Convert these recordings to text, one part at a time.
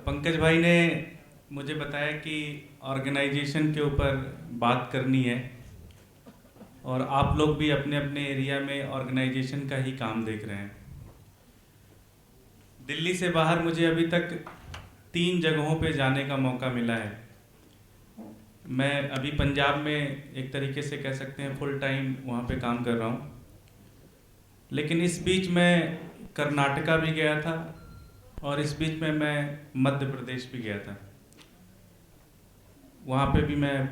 पंकज भाई ने मुझे बताया कि ऑर्गेनाइजेशन के ऊपर बात करनी है और आप लोग भी अपने अपने एरिया में ऑर्गेनाइजेशन का ही काम देख रहे हैं। दिल्ली से बाहर मुझे अभी तक 3 जगहों पे जाने का मौका मिला है। मैं अभी पंजाब में एक तरीके से कह सकते हैं फुल टाइम वहाँ पे काम कर रहा हूँ, लेकिन इस बीच मैं कर्नाटका भी गया था और इस बीच में मैं मध्य प्रदेश भी गया था। वहाँ पे भी मैं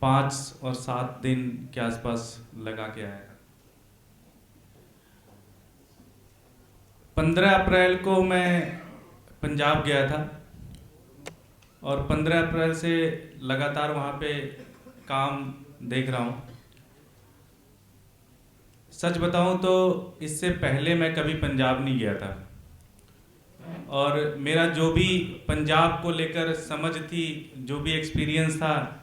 5 और 7 दिन के आसपास लगा के आया था। 15 अप्रैल को मैं पंजाब गया था और 15 अप्रैल से लगातार वहाँ पे काम देख रहा हूँ। सच बताऊँ तो इससे पहले मैं कभी पंजाब नहीं गया था और मेरा जो भी पंजाब को लेकर समझ थी, जो भी एक्सपीरियंस था,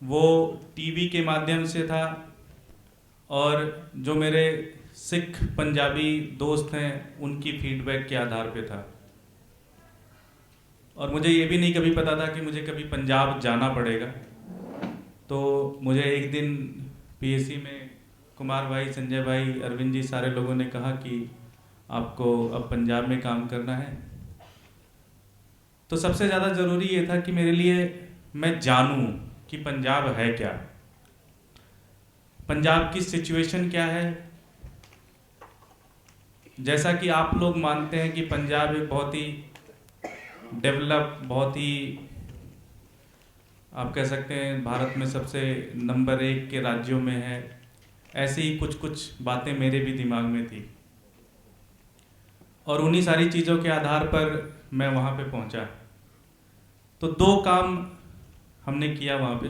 वो टीवी के माध्यम से था और जो मेरे सिख पंजाबी दोस्त हैं उनकी फीडबैक के आधार पे था। और मुझे ये भी नहीं कभी पता था कि मुझे कभी पंजाब जाना पड़ेगा। तो मुझे एक दिन पीएसी में कुमार भाई, संजय भाई, अरविंद जी, सारे लोगों ने कहा कि आपको अब पंजाब में काम करना है। तो सबसे ज़्यादा ज़रूरी ये था कि मेरे लिए मैं जानूं कि पंजाब है क्या, पंजाब की सिचुएशन क्या है। जैसा कि आप लोग मानते हैं कि पंजाब एक बहुत ही डेवलप, बहुत ही आप कह सकते हैं भारत में सबसे नंबर 1 के राज्यों में है, ऐसी ही कुछ कुछ बातें मेरे भी दिमाग में थी और उन्हीं सारी चीज़ों के आधार पर मैं वहाँ पे पहुँचा। तो 2 काम हमने किया वहाँ पे।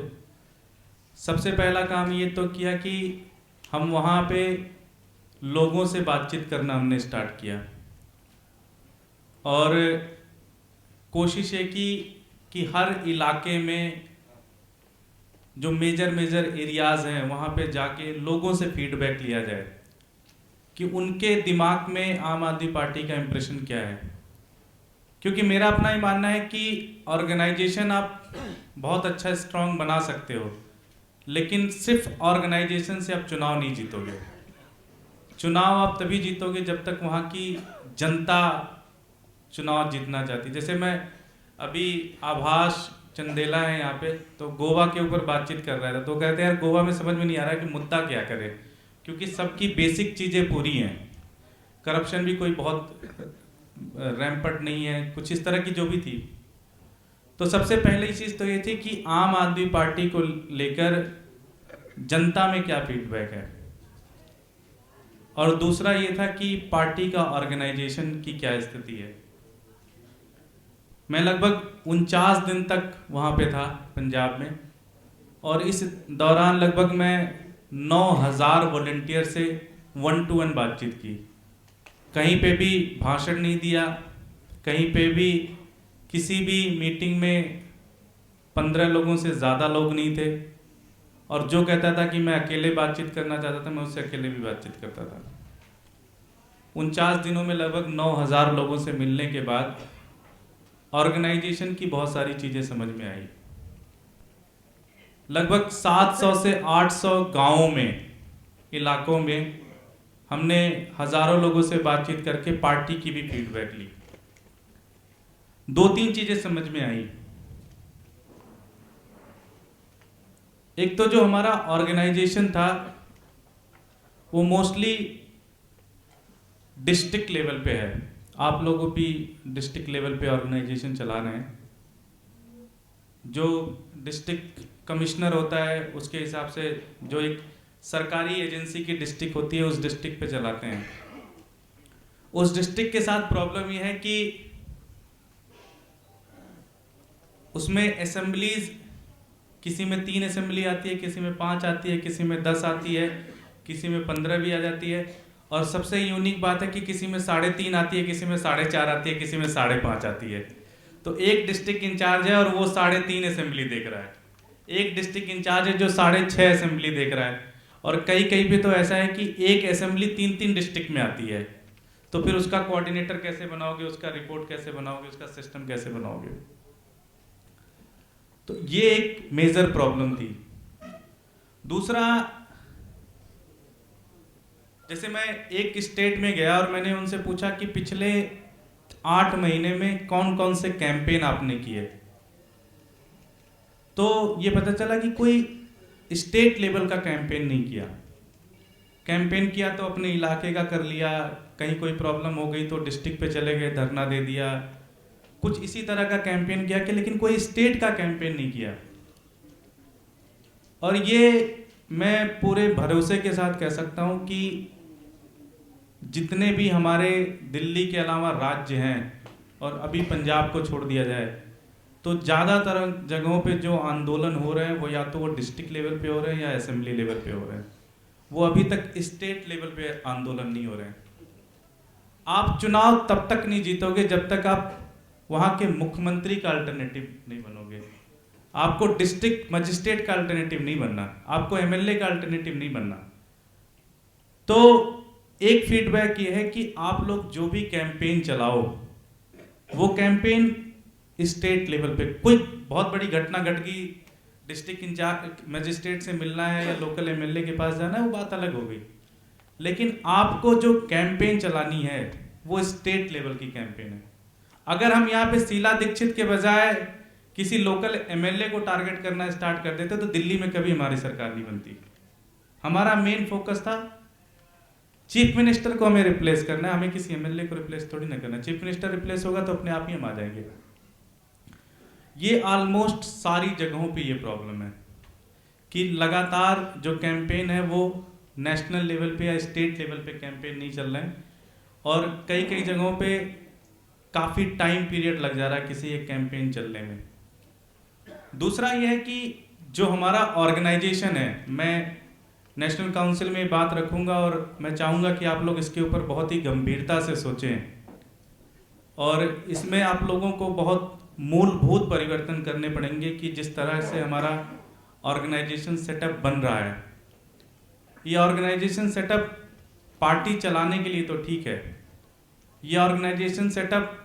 सबसे पहला काम ये तो किया कि हम वहाँ पे लोगों से बातचीत करना हमने स्टार्ट किया और कोशिश ये की कि हर इलाके में जो मेजर एरियाज़ हैं वहाँ पे जाके लोगों से फीडबैक लिया जाए कि उनके दिमाग में आम आदमी पार्टी का इम्प्रेशन क्या है। क्योंकि मेरा अपना ही मानना है कि ऑर्गेनाइजेशन आप बहुत अच्छा स्ट्रांग बना सकते हो, लेकिन सिर्फ ऑर्गेनाइजेशन से आप चुनाव नहीं जीतोगे। चुनाव आप तभी जीतोगे जब तक वहाँ की जनता चुनाव जीतना चाहती। जैसे मैं अभी आभास चंदेला है यहाँ पे, तो गोवा के ऊपर बातचीत कर रहा था, तो कहते हैं यार गोवा में समझ में नहीं आ रहा है कि मुद्दा क्या करे, क्योंकि सबकी बेसिक चीज़ें पूरी हैं। करप्शन भी कोई बहुत रैम्पट नहीं है, कुछ इस तरह की जो भी थी। तो सबसे पहली चीज़ तो ये थी कि आम आदमी पार्टी को लेकर जनता में क्या फीडबैक है, और दूसरा ये था कि पार्टी का ऑर्गेनाइजेशन की क्या स्थिति है। मैं लगभग 49 दिन तक वहाँ पे था पंजाब में और इस दौरान लगभग मैं 9,000 वॉलंटियर से 1-to-1 बातचीत की। कहीं पे भी भाषण नहीं दिया, कहीं पे भी किसी भी मीटिंग में 15 लोगों से ज़्यादा लोग नहीं थे, और जो कहता था कि मैं अकेले बातचीत करना चाहता था मैं उससे अकेले भी बातचीत करता था। 49 दिनों में लगभग 9,000 लोगों से मिलने के बाद ऑर्गेनाइजेशन की बहुत सारी चीज़ें समझ में आई। लगभग 700 से 800 गांवों में, इलाकों में हमने हज़ारों लोगों से बातचीत करके पार्टी की भी फीडबैक ली। 2-3 चीज़ें समझ में आई। एक तो जो हमारा ऑर्गेनाइजेशन था वो मोस्टली डिस्ट्रिक्ट लेवल पे है। आप लोग भी डिस्ट्रिक्ट लेवल पे ऑर्गेनाइजेशन चला रहे हैं। जो डिस्ट्रिक्ट कमिश्नर होता है उसके हिसाब से जो एक सरकारी एजेंसी की डिस्ट्रिक्ट होती है उस डिस्ट्रिक्ट पे चलाते हैं। उस डिस्ट्रिक्ट के साथ प्रॉब्लम ये है कि उसमें असेंबलीज, किसी में 3 असेंबली आती है, किसी में 5 आती है, किसी में 10 आती है, किसी में 15 भी आ जाती है, और सबसे यूनिक बात है कि किसी में 3.5 आती है, किसी में 4.5 आती है, किसी में 5.5 आती है। तो एक डिस्ट्रिक्ट इंचार्ज है और वो 3.5 असेंबली देख रहा है, एक डिस्ट्रिक्ट इंचार्ज है जो 6.5 असेंबली देख रहा है, और कई कहीं पे तो ऐसा है कि एक असेंबली 3-3 डिस्ट्रिक्ट में आती है। तो फिर उसका कोऑर्डिनेटर कैसे बनाओगे, उसका रिपोर्ट कैसे बनाओगे, उसका सिस्टम कैसे बनाओगे। तो ये एक मेजर प्रॉब्लम थी। दूसरा, जैसे मैं एक स्टेट में गया और मैंने उनसे पूछा कि पिछले 8 महीने में कौन कौन से कैंपेन आपने किए, तो ये पता चला कि कोई स्टेट लेवल का कैंपेन नहीं किया। कैंपेन किया तो अपने इलाके का कर लिया, कहीं कोई प्रॉब्लम हो गई तो डिस्ट्रिक्ट पे चले गए, धरना दे दिया, कुछ इसी तरह का कैंपेन किया कि लेकिन कोई स्टेट का कैंपेन नहीं किया। और ये मैं पूरे भरोसे के साथ कह सकता हूं कि जितने भी हमारे दिल्ली के अलावा राज्य हैं, और अभी पंजाब को छोड़ दिया जाए, तो ज़्यादातर जगहों पे जो आंदोलन हो रहे हैं वो या तो वो डिस्ट्रिक्ट लेवल पे हो रहे हैं या असेंबली लेवल पे हो रहे हैं। वो अभी तक स्टेट लेवल पे आंदोलन नहीं हो रहे हैं। आप चुनाव तब तक नहीं जीतोगे जब तक आप वहाँ के मुख्यमंत्री का अल्टरनेटिव नहीं बनोगे। आपको डिस्ट्रिक्ट मजिस्ट्रेट का अल्टरनेटिव नहीं बनना, आपको एमएलए का अल्टरनेटिव नहीं बनना। तो एक फीडबैक ये है कि आप लोग जो भी कैंपेन चलाओ, वो कैंपेन स्टेट लेवल पे, कोई बहुत बड़ी घटना घट गई, डिस्ट्रिक्ट इंचार्ज मजिस्ट्रेट से मिलना है या लोकल एमएलए के पास जाना है, वो बात अलग हो गई। लेकिन आपको जो कैंपेन चलानी है वो स्टेट लेवल की कैंपेन है। अगर हम यहाँ पे शीला दीक्षित के बजाय किसी लोकल एमएलए को टारगेट करना स्टार्ट कर देते तो दिल्ली में कभी हमारी सरकार नहीं बनती। हमारा मेन फोकस था चीफ मिनिस्टर को हमें रिप्लेस करना है, हमें किसी एमएलए को रिप्लेस थोड़ी ना करना। चीफ मिनिस्टर रिप्लेस होगा तो अपने आप ही हम आ जाएंगे। ये ऑलमोस्ट सारी जगहों पे ये प्रॉब्लम है कि लगातार जो कैंपेन है वो नेशनल लेवल पे या स्टेट लेवल पे कैंपेन नहीं चल रहे हैं, और कई कई जगहों पे काफ़ी टाइम पीरियड लग जा रहा है किसी एक कैंपेन चलने में। दूसरा ये है कि जो हमारा ऑर्गेनाइजेशन है, मैं नेशनल काउंसिल में बात रखूंगा और मैं चाहूँगा कि आप लोग इसके ऊपर बहुत ही गंभीरता से सोचें, और इसमें आप लोगों को बहुत मूलभूत परिवर्तन करने पड़ेंगे कि जिस तरह से हमारा ऑर्गेनाइजेशन सेटअप बन रहा है। ये ऑर्गेनाइजेशन सेटअप पार्टी चलाने के लिए तो ठीक है, ये organization setup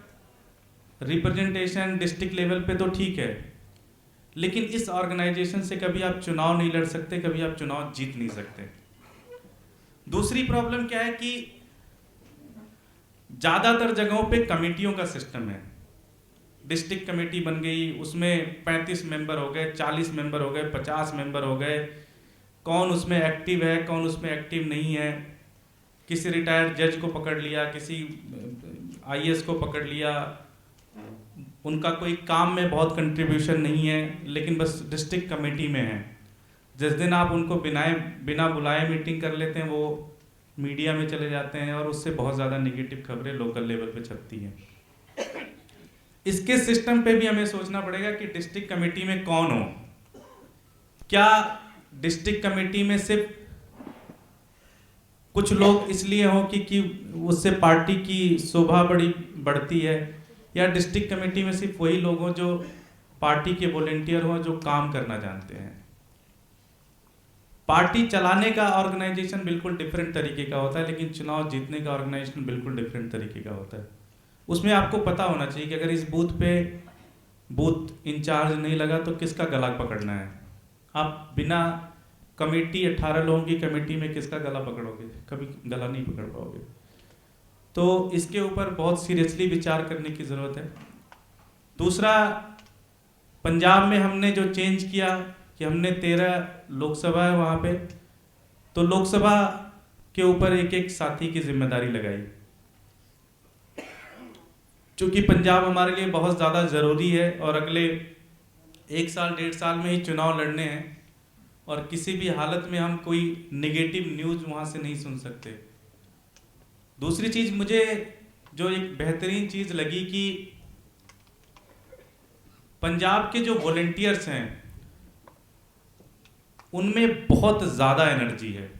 representation district level पे तो ठीक है, लेकिन इस ऑर्गेनाइजेशन से कभी आप चुनाव नहीं लड़ सकते, कभी आप चुनाव जीत नहीं सकते। दूसरी प्रॉब्लम क्या है कि ज़्यादातर जगहों पे कमेटियों का सिस्टम है। डिस्ट्रिक्ट कमेटी बन गई, उसमें 35 मेंबर हो गए, 40 मेंबर हो गए, 50 मेंबर हो गए, कौन उसमें एक्टिव है कौन उसमें एक्टिव नहीं है। किसी रिटायर्ड जज को पकड़ लिया, किसी आईएएस को पकड़ लिया, उनका कोई काम में बहुत कंट्रीब्यूशन नहीं है लेकिन बस डिस्ट्रिक्ट कमेटी में है। जिस दिन आप उनको बिना बुलाए मीटिंग कर लेते हैं वो मीडिया में चले जाते हैं और उससे बहुत ज़्यादा नेगेटिव खबरें लोकल लेवल पे छपती हैं। इसके सिस्टम पे भी हमें सोचना पड़ेगा कि डिस्ट्रिक्ट कमेटी में कौन हो। क्या डिस्ट्रिक्ट कमेटी में सिर्फ कुछ लोग इसलिए हो कि उससे पार्टी की शोभा बढ़ती है, या डिस्ट्रिक्ट कमेटी में सिर्फ वही लोग हों जो पार्टी के वॉलंटियर हों, जो काम करना जानते हैं। पार्टी चलाने का ऑर्गेनाइजेशन बिल्कुल डिफरेंट तरीके का होता है, लेकिन चुनाव जीतने का ऑर्गेनाइजेशन बिल्कुल डिफरेंट तरीके का होता है। उसमें आपको पता होना चाहिए कि अगर इस बूथ पे बूथ इंचार्ज नहीं लगा तो किसका गला पकड़ना है। आप बिना कमेटी 18 लोगों की कमेटी में किसका गला पकड़ोगे, कभी गला नहीं पकड़ पाओगे। तो इसके ऊपर बहुत सीरियसली विचार करने की ज़रूरत है। दूसरा, पंजाब में हमने जो चेंज किया कि हमने 13 लोकसभा है वहाँ पे, तो लोकसभा के ऊपर एक एक साथी की जिम्मेदारी लगाई। चूँकि पंजाब हमारे लिए बहुत ज़्यादा ज़रूरी है और अगले 1 साल 1.5 साल में ही चुनाव लड़ने हैं, और किसी भी हालत में हम कोई नेगेटिव न्यूज़ वहाँ से नहीं सुन सकते। दूसरी चीज़ मुझे जो एक बेहतरीन चीज़ लगी कि पंजाब के जो वॉलंटियर्स हैं उनमें बहुत ज़्यादा एनर्जी है,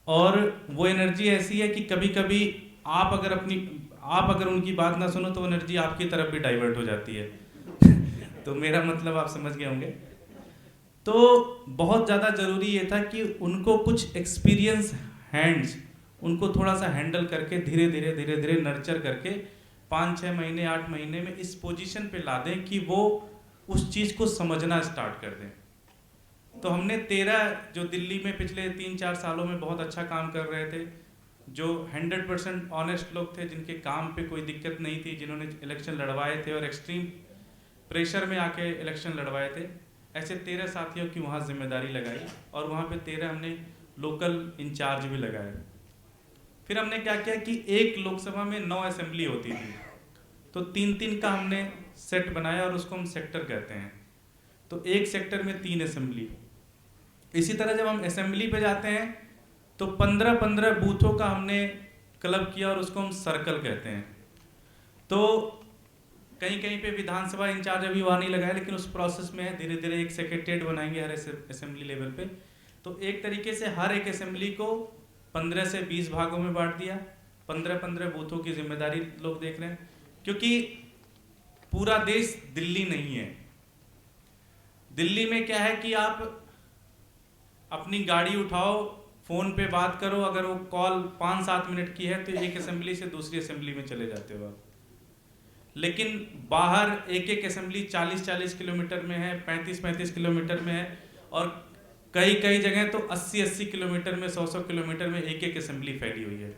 और वो एनर्जी ऐसी है कि कभी कभी आप अगर उनकी बात ना सुनो तो एनर्जी आपकी तरफ भी डाइवर्ट हो जाती है तो मेरा मतलब आप समझ गए होंगे। तो बहुत ज़्यादा ज़रूरी ये था कि उनको कुछ एक्सपीरियंस हैंड्स उनको थोड़ा सा हैंडल करके धीरे धीरे धीरे धीरे नर्चर करके 5-6 महीने 8 महीने में इस पोजीशन पे ला दें कि वो उस चीज़ को समझना स्टार्ट कर दें। तो हमने 13 जो दिल्ली में पिछले 3-4 सालों में बहुत अच्छा काम कर रहे थे, जो 100% ऑनेस्ट लोग थे, जिनके काम पे कोई दिक्कत नहीं थी, जिन्होंने इलेक्शन लड़वाए थे और एक्सट्रीम प्रेशर में आके इलेक्शन लड़वाए थे, ऐसे 13 साथियों की वहाँ जिम्मेदारी लगाई और वहाँ पे 13 हमने लोकल इंचार्ज भी लगाए। फिर हमने क्या किया कि एक लोकसभा में 9 असेंबली होती थी, तो 3-3 का हमने सेट बनाया और उसको हम सेक्टर कहते हैं। तो एक सेक्टर में 3 असेंबली। इसी तरह जब हम असेंबली पे जाते हैं तो 15-15 बूथों का हमने क्लब किया और उसको हम सर्कल कहते हैं। तो कहीं कहीं पे विधानसभा इंचार्ज अभी वहाँ नहीं लगाया, लेकिन उस प्रोसेस में है, धीरे धीरे एक सेक्रेटेरिएट बनाएंगे हर असेंबली लेवल पे। तो एक तरीके से हर एक असेंबली को 15 से 20 भागों में बांट दिया, 15-15 बूथों की जिम्मेदारी लोग देख रहे हैं, क्योंकि पूरा देश दिल्ली नहीं है। दिल्ली में क्या है कि आप अपनी गाड़ी उठाओ, फ़ोन पे बात करो, अगर वो कॉल 5-7 मिनट की है तो एक असेंबली से दूसरी असेंबली में चले जाते हो आप। लेकिन बाहर एक एक असेंबली 40-40 किलोमीटर में है, 35-35 किलोमीटर में है, और कई कई जगह तो 80-80 किलोमीटर में, 100-100 किलोमीटर में एक एक असेंबली फैली हुई है।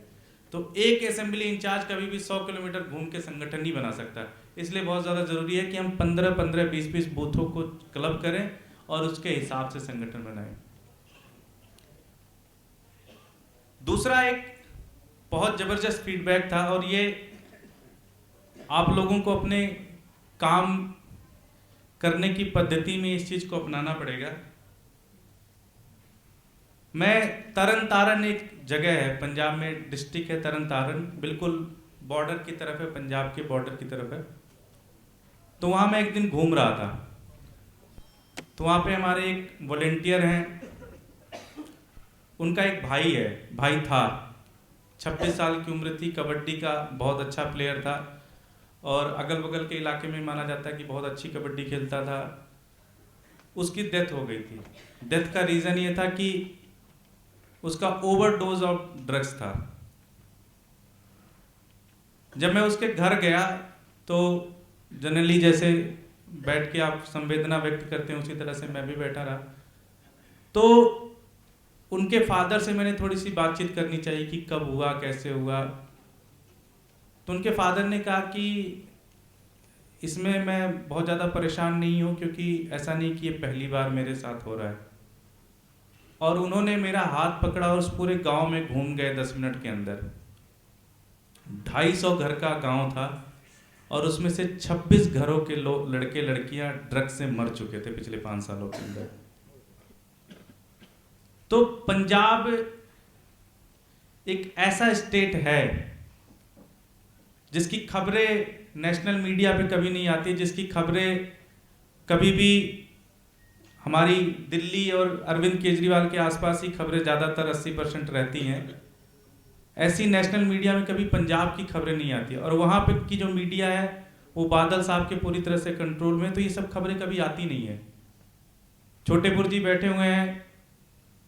तो एक असेंबली इंचार्ज कभी भी 100 किलोमीटर घूम के संगठन नहीं बना सकता। इसलिए बहुत ज़्यादा ज़रूरी है कि हम 15-15, 20-20 बूथों को क्लब करें और उसके हिसाब से संगठन बनाएं। दूसरा एक बहुत ज़बरदस्त फीडबैक था, और ये आप लोगों को अपने काम करने की पद्धति में इस चीज़ को अपनाना पड़ेगा। मैं तरन तारण, एक जगह है पंजाब में, डिस्ट्रिक्ट है तरन तारण, बिल्कुल बॉर्डर की तरफ है, पंजाब के बॉर्डर की तरफ है। तो वहाँ मैं एक दिन घूम रहा था, तो वहाँ पे हमारे एक वॉलेंटियर हैं, उनका एक भाई था, 26 साल की उम्र थी, कबड्डी का बहुत अच्छा प्लेयर था और अगल बगल के इलाके में माना जाता है कि बहुत अच्छी कबड्डी खेलता था। उसकी डेथ हो गई थी। डेथ का रीज़न ये था कि उसका ओवरडोज ऑफ ड्रग्स था। जब मैं उसके घर गया तो जनरली जैसे बैठ के आप संवेदना व्यक्त करते हैं, उसी तरह से मैं भी बैठा रहा। तो उनके फादर से मैंने थोड़ी सी बातचीत करनी चाहिए कि कब हुआ, कैसे हुआ। तो उनके फादर ने कहा कि इसमें मैं बहुत ज़्यादा परेशान नहीं हूँ, क्योंकि ऐसा नहीं कि ये पहली बार मेरे साथ हो रहा है। और उन्होंने मेरा हाथ पकड़ा और उस पूरे गांव में घूम गए 10 मिनट के अंदर। 250 घर का गांव था और उसमें से 26 घरों के लड़के लड़कियां ड्रग्स से मर चुके थे पिछले 5 सालों के अंदर। तो पंजाब एक ऐसा स्टेट है जिसकी खबरें नेशनल मीडिया पे कभी नहीं आती, जिसकी खबरें कभी भी हमारी दिल्ली और अरविंद केजरीवाल के आसपास ही खबरें ज़्यादातर 80% रहती हैं। ऐसी नेशनल मीडिया में कभी पंजाब की खबरें नहीं आती, और वहाँ पे की जो मीडिया है वो बादल साहब के पूरी तरह से कंट्रोल में, तो ये सब खबरें कभी आती नहीं है। छोटे बुर्जी बैठे हुए हैं,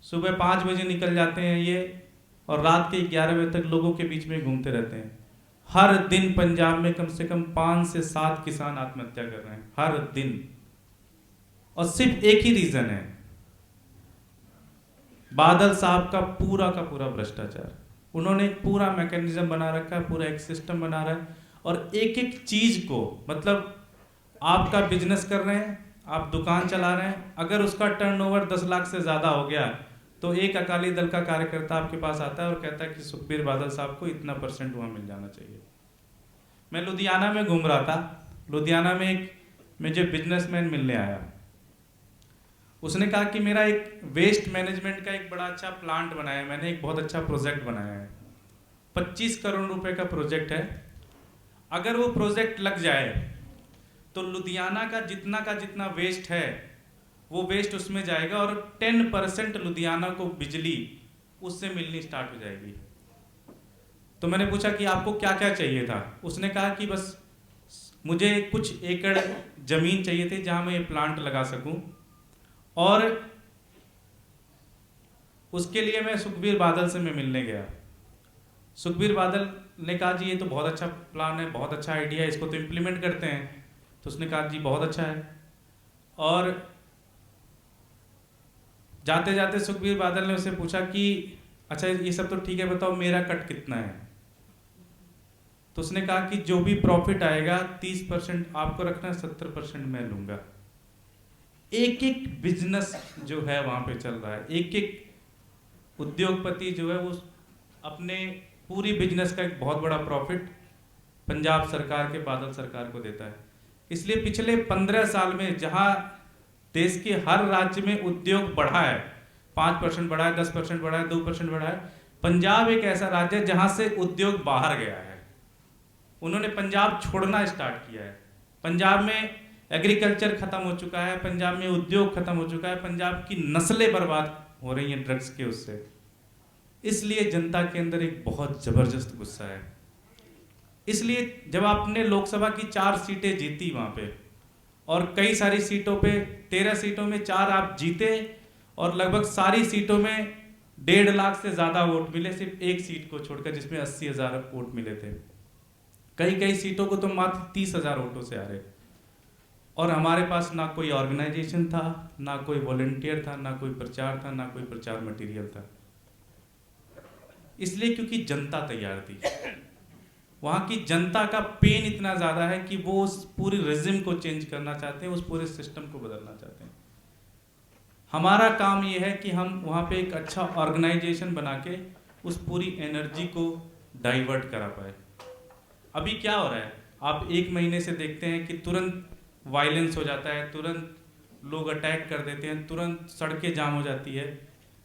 सुबह 5 बजे निकल जाते हैं ये, और रात के 11 बजे तक लोगों के बीच में घूमते रहते हैं। हर दिन पंजाब में कम से कम 5 से 7 किसान आत्महत्या कर रहे हैं, हर दिन। और सिर्फ एक ही रीजन है, बादल साहब का पूरा भ्रष्टाचार। उन्होंने एक पूरा मैकेनिज्म बना रखा है, पूरा एक सिस्टम बना रहा है, और एक एक चीज को, मतलब आपका बिजनेस कर रहे हैं, आप दुकान चला रहे हैं, अगर उसका टर्नओवर 10 लाख से ज्यादा हो गया तो एक अकाली दल का कार्यकर्ता आपके पास आता है और कहता है कि सुखबीर बादल साहब को इतना % वहां मिल जाना चाहिए। मैं लुधियाना में घूम रहा था, लुधियाना में एक मुझे बिजनेसमैन मिलने आया। उसने कहा कि मेरा एक वेस्ट मैनेजमेंट का एक बड़ा अच्छा प्लांट बनाया है, मैंने एक बहुत अच्छा प्रोजेक्ट बनाया है, 25 करोड़ रुपए का प्रोजेक्ट है। अगर वो प्रोजेक्ट लग जाए तो लुधियाना का जितना वेस्ट है वो वेस्ट उसमें जाएगा, और 10% लुधियाना को बिजली उससे मिलनी स्टार्ट हो जाएगी। तो मैंने पूछा कि आपको क्या क्या चाहिए था। उसने कहा कि बस मुझे कुछ एकड़ जमीन चाहिए थी जहां मैं ये प्लांट लगा सकूं, और उसके लिए मैं सुखबीर बादल से मैं मिलने गया। सुखबीर बादल ने कहा जी ये तो बहुत अच्छा प्लान है, बहुत अच्छा आइडिया है, इसको तो इम्प्लीमेंट करते हैं। तो उसने कहा जी बहुत अच्छा है। और जाते जाते सुखबीर बादल ने उससे पूछा कि अच्छा ये सब तो ठीक है, बताओ मेरा कट कितना है। तो उसने कहा कि जो भी प्रॉफिट आएगा 30% आपको रखना है, 70% मैं लूंगा। एक एक बिजनेस जो है वहां पे चल रहा है, एक एक उद्योगपति जो है वो अपने पूरी बिजनेस का एक बहुत बड़ा प्रॉफिट पंजाब सरकार के, बादल सरकार को देता है। इसलिए पिछले 15 साल में जहां देश के हर राज्य में उद्योग बढ़ा है, 5% बढ़ा है, 10% बढ़ा है, 2% बढ़ा है, पंजाब एक ऐसा राज्य है जहां से उद्योग बाहर गया है। उन्होंने पंजाब छोड़ना स्टार्ट किया है। पंजाब में एग्रीकल्चर खत्म हो चुका है, पंजाब में उद्योग खत्म हो चुका है, पंजाब की नस्लें बर्बाद हो रही हैं ड्रग्स के उससे। इसलिए जनता के अंदर एक बहुत जबरदस्त गुस्सा है। इसलिए जब आपने लोकसभा की 4 सीटें जीती वहां पे, और कई सारी सीटों पे 13 सीटों में 4 आप जीते, और लगभग सारी सीटों में 1.5 लाख से ज्यादा वोट मिले, सिर्फ एक सीट को छोड़कर जिसमें 80,000 वोट मिले थे। कई कई सीटों को तो मात्र 30,000 वोटों से आ रहे। और हमारे पास ना कोई ऑर्गेनाइजेशन था, ना कोई वॉलंटियर था, ना कोई प्रचार था, ना कोई प्रचार मटेरियल था। इसलिए क्योंकि जनता तैयार थी। वहां की जनता का पेन इतना ज्यादा है कि वो उस पूरी रिजिम को चेंज करना चाहते हैं, उस पूरे सिस्टम को बदलना चाहते हैं। हमारा काम ये है कि हम वहां पे एक अच्छा ऑर्गेनाइजेशन बना के उस पूरी एनर्जी को डाइवर्ट करा पाए। अभी क्या हो रहा है, आप 1 महीने से देखते हैं कि तुरंत वायलेंस हो जाता है, तुरंत लोग अटैक कर देते हैं, तुरंत सड़कें जाम हो जाती है।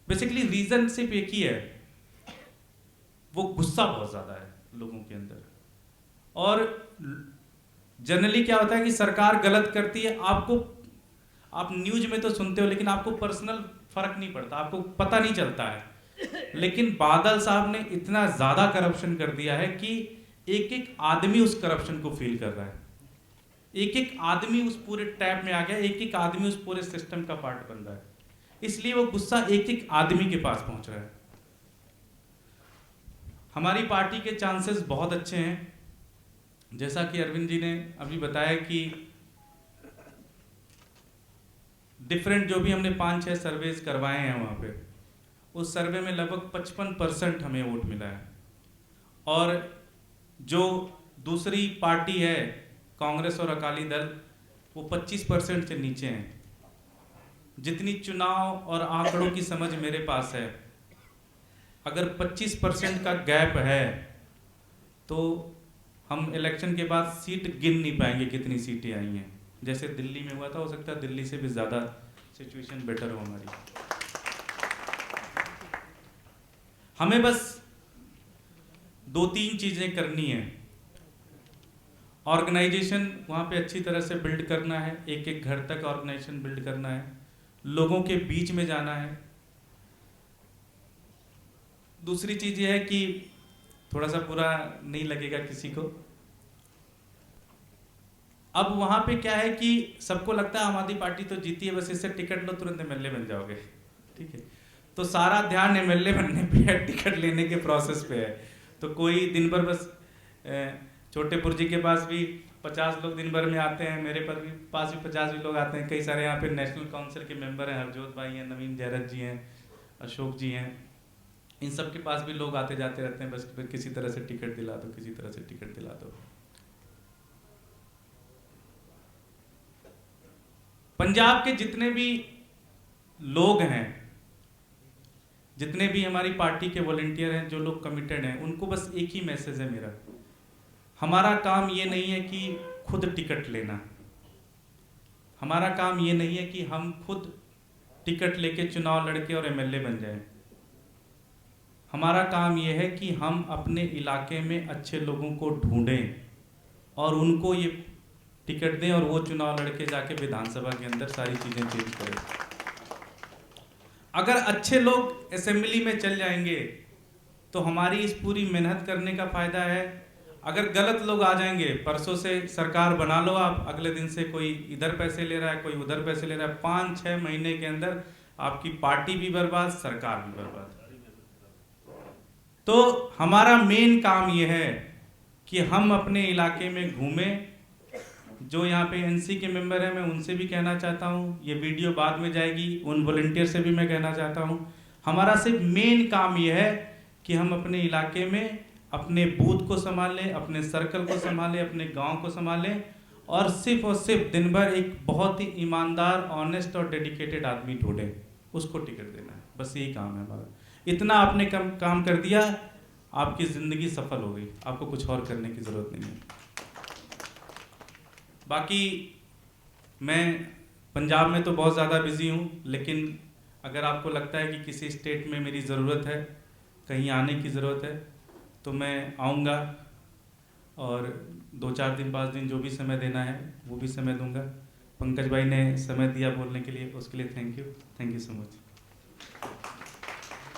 बेसिकली रीजन सिर्फ एक ही है, वो गुस्सा बहुत ज्यादा है लोगों के अंदर। और जनरली क्या होता है कि सरकार गलत करती है, आप न्यूज में तो सुनते हो लेकिन आपको पर्सनल फर्क नहीं पड़ता, आपको पता नहीं चलता है। लेकिन बादल साहब ने इतना ज्यादा करप्शन कर दिया है कि एक एक आदमी उस करप्शन को फील कर रहा है, एक एक आदमी उस पूरे टैप में आ गया, एक एक आदमी उस पूरे सिस्टम का पार्ट बन रहा है। इसलिए वो गुस्सा एक एक आदमी के पास पहुंच रहा है। हमारी पार्टी के चांसेस बहुत अच्छे हैं, जैसा कि अरविंद जी ने अभी बताया कि डिफरेंट जो भी हमने 5-6 सर्वेज करवाए हैं वहां पे, उस सर्वे में लगभग 55% हमें वोट मिला है। और जो दूसरी पार्टी है कांग्रेस और अकाली दल, वो 25% से नीचे हैं। जितनी चुनाव और आंकड़ों की समझ मेरे पास है, अगर 25% का गैप है तो हम इलेक्शन के बाद सीट गिन नहीं पाएंगे कितनी सीटें आई हैं। जैसे दिल्ली में हुआ था, हो सकता है दिल्ली से भी ज़्यादा सिचुएशन बेटर हो हमारी। हमें बस 2-3 चीज़ें करनी है। ऑर्गेनाइजेशन वहाँ पे अच्छी तरह से बिल्ड करना है, एक एक घर तक ऑर्गेनाइजेशन बिल्ड करना है, लोगों के बीच में जाना है। दूसरी चीज़ ये है कि थोड़ा सा बुरा नहीं लगेगा किसी को, अब वहां पे क्या है कि सबको लगता है आम आदमी पार्टी तो जीती है, बस इससे टिकट लो तुरंत एमएलए बन जाओगे, ठीक है। तो सारा ध्यान एमएलए बनने पे है, टिकट लेने के प्रोसेस पे है। तो कोई दिन भर बस छोटे पुरजी के पास भी 50 लोग दिन भर में आते हैं, मेरे पास भी 50 भी लोग आते हैं। कई सारे यहाँ पे नेशनल काउंसिल के मेंबर हैं, हरजोत भाई हैं, नवीन जयरथ जी हैं, अशोक जी हैं, इन सब के पास भी लोग आते जाते रहते हैं। बस फिर किसी तरह से टिकट दिला दो, किसी तरह से टिकट दिला दो। पंजाब के जितने भी लोग हैं, जितने भी हमारी पार्टी के वॉलंटियर हैं, जो लोग कमिटेड हैं, उनको बस एक ही मैसेज है मेरा, हमारा काम ये नहीं है कि खुद टिकट लेना, हमारा काम ये नहीं है कि हम खुद टिकट लेके चुनाव लड़के और एमएलए बन जाएं। हमारा काम ये है कि हम अपने इलाके में अच्छे लोगों को ढूंढें और उनको ये टिकट दें और वो चुनाव लड़के जाके विधानसभा के अंदर सारी चीजें चेंज करें। अगर अच्छे लोग असेंबली में चल जाएंगे तो हमारी इस पूरी मेहनत करने का फायदा है। अगर गलत लोग आ जाएंगे, परसों से सरकार बना लो आप, अगले दिन से कोई इधर पैसे ले रहा है, कोई उधर पैसे ले रहा है, 5-6 महीने के अंदर आपकी पार्टी भी बर्बाद, सरकार भी बर्बाद। तो हमारा मेन काम ये है कि हम अपने इलाके में घूमें। जो यहाँ पे एनसी के मेंबर हैं, मैं उनसे भी कहना चाहता हूँ, ये वीडियो बाद में जाएगी, उन वॉलंटियर से भी मैं कहना चाहता हूँ, हमारा सिर्फ मेन काम ये है कि हम अपने इलाके में अपने बूथ को संभालें, अपने सर्कल को संभालें, अपने गांव को संभालें, और सिर्फ दिन भर एक बहुत ही ईमानदार, ऑनेस्ट और डेडिकेटेड आदमी ढूंढें, उसको टिकट देना है। बस यही काम है हमारा। इतना आपने काम कर दिया, आपकी ज़िंदगी सफल हो गई, आपको कुछ और करने की ज़रूरत नहीं है। बाकी मैं पंजाब में तो बहुत ज़्यादा बिज़ी हूँ, लेकिन अगर आपको लगता है कि किसी स्टेट में मेरी ज़रूरत है, कहीं आने की ज़रूरत है, तो मैं आऊँगा, और 2-4 दिन 5 दिन जो भी समय देना है वो भी समय दूंगा। पंकज भाई ने समय दिया बोलने के लिए, उसके लिए थैंक यू सो मच।